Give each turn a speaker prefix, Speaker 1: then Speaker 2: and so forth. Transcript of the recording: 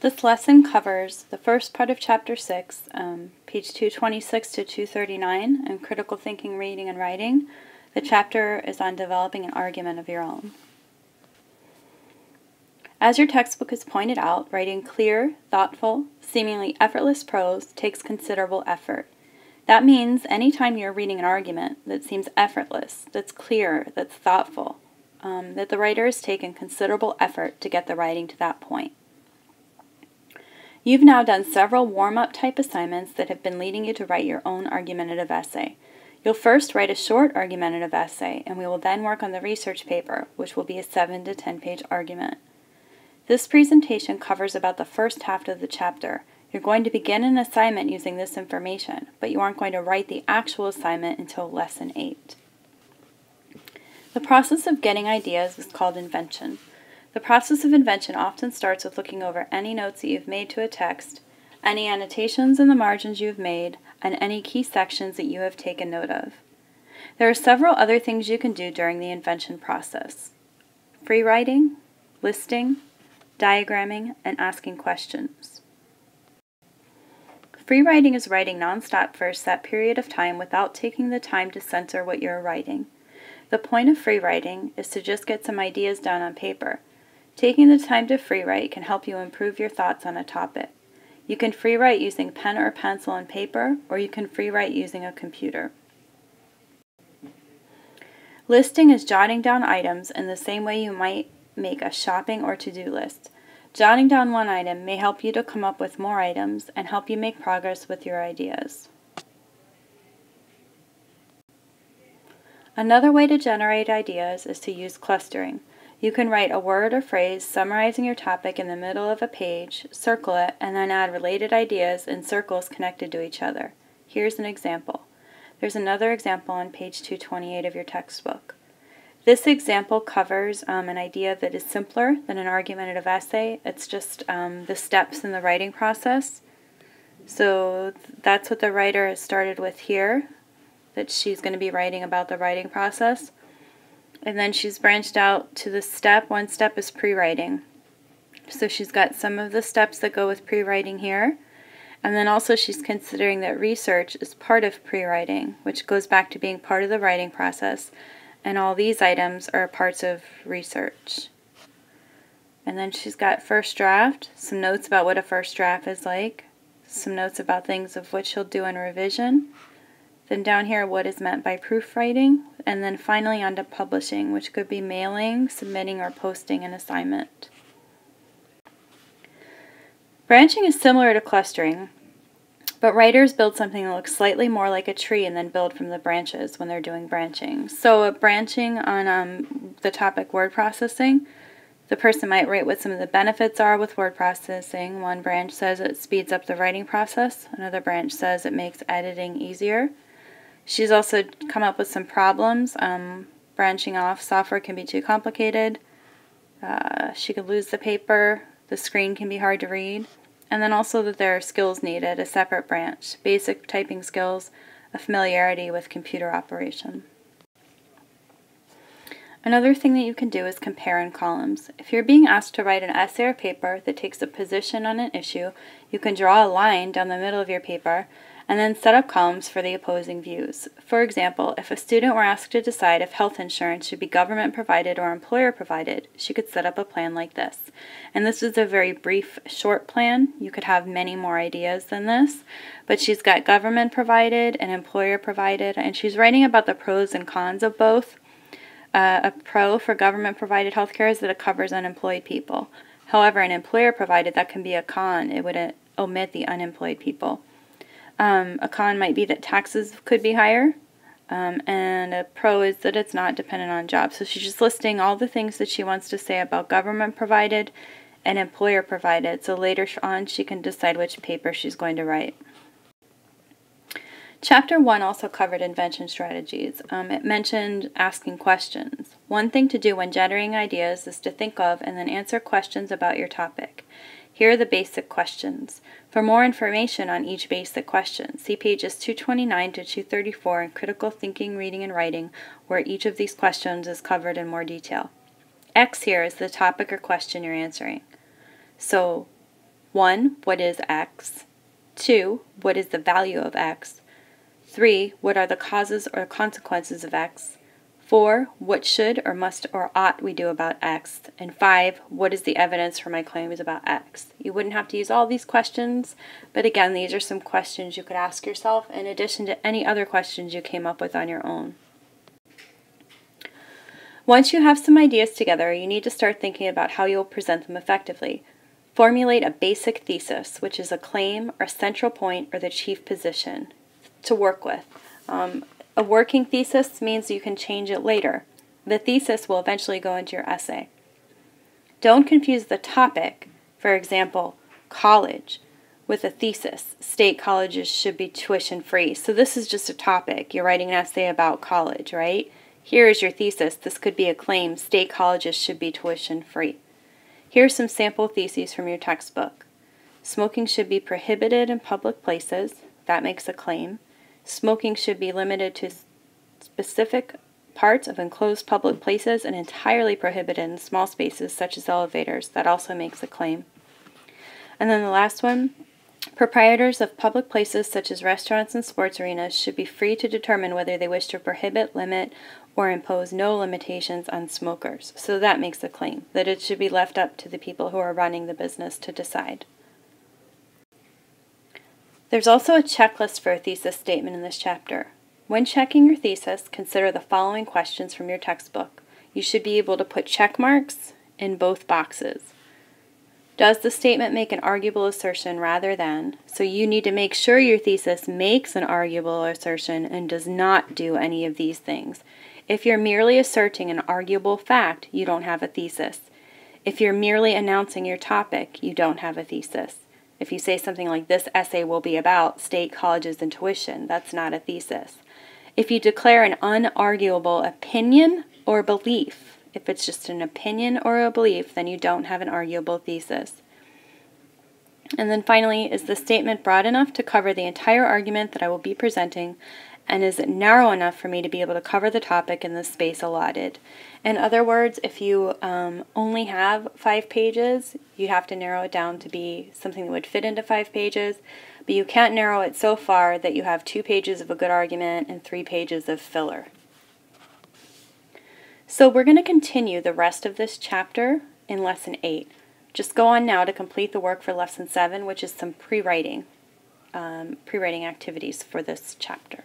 Speaker 1: This lesson covers the first part of Chapter 6, page 226 to 239, and Critical Thinking, Reading, and Writing. The chapter is on developing an argument of your own. As your textbook has pointed out, writing clear, thoughtful, seemingly effortless prose takes considerable effort. That means anytime you're reading an argument that seems effortless, that's clear, that's thoughtful, that the writer has taken considerable effort to get the writing to that point. You've now done several warm-up type assignments that have been leading you to write your own argumentative essay. You'll first write a short argumentative essay, and we will then work on the research paper, which will be a 7 to 10-page argument. This presentation covers about the first half of the chapter. You're going to begin an assignment using this information, but you aren't going to write the actual assignment until Lesson 8. The process of getting ideas is called invention. The process of invention often starts with looking over any notes that you've made to a text, any annotations in the margins you've made, and any key sections that you have taken note of. There are several other things you can do during the invention process: free writing, listing, diagramming, and asking questions. Free writing is writing nonstop for a set period of time without taking the time to censor what you're writing. The point of free writing is to just get some ideas down on paper. Taking the time to free write can help you improve your thoughts on a topic. You can free write using pen or pencil and paper, or you can free write using a computer. Listing is jotting down items in the same way you might make a shopping or to-do list. Jotting down one item may help you to come up with more items and help you make progress with your ideas. Another way to generate ideas is to use clustering. You can write a word or phrase summarizing your topic in the middle of a page, circle it, and then add related ideas in circles connected to each other. Here's an example. There's another example on page 228 of your textbook. This example covers an idea that is simpler than an argumentative essay. It's just the steps in the writing process. So that's what the writer has started with here, that she's going to be writing about the writing process. And then she's branched out to the step. One step is pre-writing. So she's got some of the steps that go with pre-writing here. And then also she's considering that research is part of pre-writing, which goes back to being part of the writing process. And all these items are parts of research. And then she's got first draft, some notes about what a first draft is like, some notes about things of which she'll do in revision. Then down here, what is meant by proofwriting, and then finally on to publishing, which could be mailing, submitting, or posting an assignment. Branching is similar to clustering, but writers build something that looks slightly more like a tree and then build from the branches when they're doing branching. So branching on the topic word processing, the person might write what some of the benefits are with word processing. One branch says it speeds up the writing process. Another branch says it makes editing easier. She's also come up with some problems. Branching off, software can be too complicated. She could lose the paper. The screen can be hard to read. And then also that there are skills needed, a separate branch, basic typing skills, a familiarity with computer operation. Another thing that you can do is compare in columns. If you're being asked to write an essay or paper that takes a position on an issue, you can draw a line down the middle of your paper and then set up columns for the opposing views. For example, if a student were asked to decide if health insurance should be government provided or employer provided, she could set up a plan like this. And this is a very brief, short plan. You could have many more ideas than this, but she's got government provided and employer provided, and she's writing about the pros and cons of both. A pro for government provided healthcare is that it covers unemployed people. However, an employer provided, that can be a con. It would omit the unemployed people. A con might be that taxes could be higher, and a pro is that it's not dependent on jobs. So she's just listing all the things that she wants to say about government provided and employer provided, so later on she can decide which paper she's going to write. Chapter 1 also covered invention strategies. It mentioned asking questions. One thing to do when generating ideas is to think of and then answer questions about your topic. Here are the basic questions. For more information on each basic question, see pages 229 to 234 in Critical Thinking, Reading, and Writing, where each of these questions is covered in more detail. X here is the topic or question you're answering. So 1. What is X? 2. What is the value of X? 3. What are the causes or consequences of X? 4. What should or must or ought we do about X? And 5. What is the evidence for my claims about X? You wouldn't have to use all these questions, but again, these are some questions you could ask yourself in addition to any other questions you came up with on your own. Once you have some ideas together, you need to start thinking about how you'll present them effectively. Formulate a basic thesis, which is a claim or central point or the chief position to work with. A working thesis means you can change it later. The thesis will eventually go into your essay. Don't confuse the topic, for example, college, with a thesis. State colleges should be tuition free. So this is just a topic. You're writing an essay about college, right? Here is your thesis. This could be a claim. State colleges should be tuition free. Here are some sample theses from your textbook. Smoking should be prohibited in public places. That makes a claim. Smoking should be limited to specific parts of enclosed public places and entirely prohibited in small spaces such as elevators. That also makes a claim. And then the last one, proprietors of public places such as restaurants and sports arenas should be free to determine whether they wish to prohibit, limit, or impose no limitations on smokers. So that makes a claim, that it should be left up to the people who are running the business to decide. There's also a checklist for a thesis statement in this chapter. When checking your thesis, consider the following questions from your textbook. You should be able to put check marks in both boxes. Does the statement make an arguable assertion rather than? So you need to make sure your thesis makes an arguable assertion and does not do any of these things. If you're merely asserting an arguable fact, you don't have a thesis. If you're merely announcing your topic, you don't have a thesis. If you say something like, this essay will be about state colleges and tuition, that's not a thesis. If you declare an unarguable opinion or belief, if it's just an opinion or a belief, then you don't have an arguable thesis. And then finally, is the statement broad enough to cover the entire argument that I will be presenting, and is it narrow enough for me to be able to cover the topic in the space allotted? In other words, if you only have 5 pages, you have to narrow it down to be something that would fit into 5 pages, but you can't narrow it so far that you have 2 pages of a good argument and 3 pages of filler. So we're going to continue the rest of this chapter in Lesson 8. Just go on now to complete the work for Lesson 7, which is some pre-writing activities for this chapter.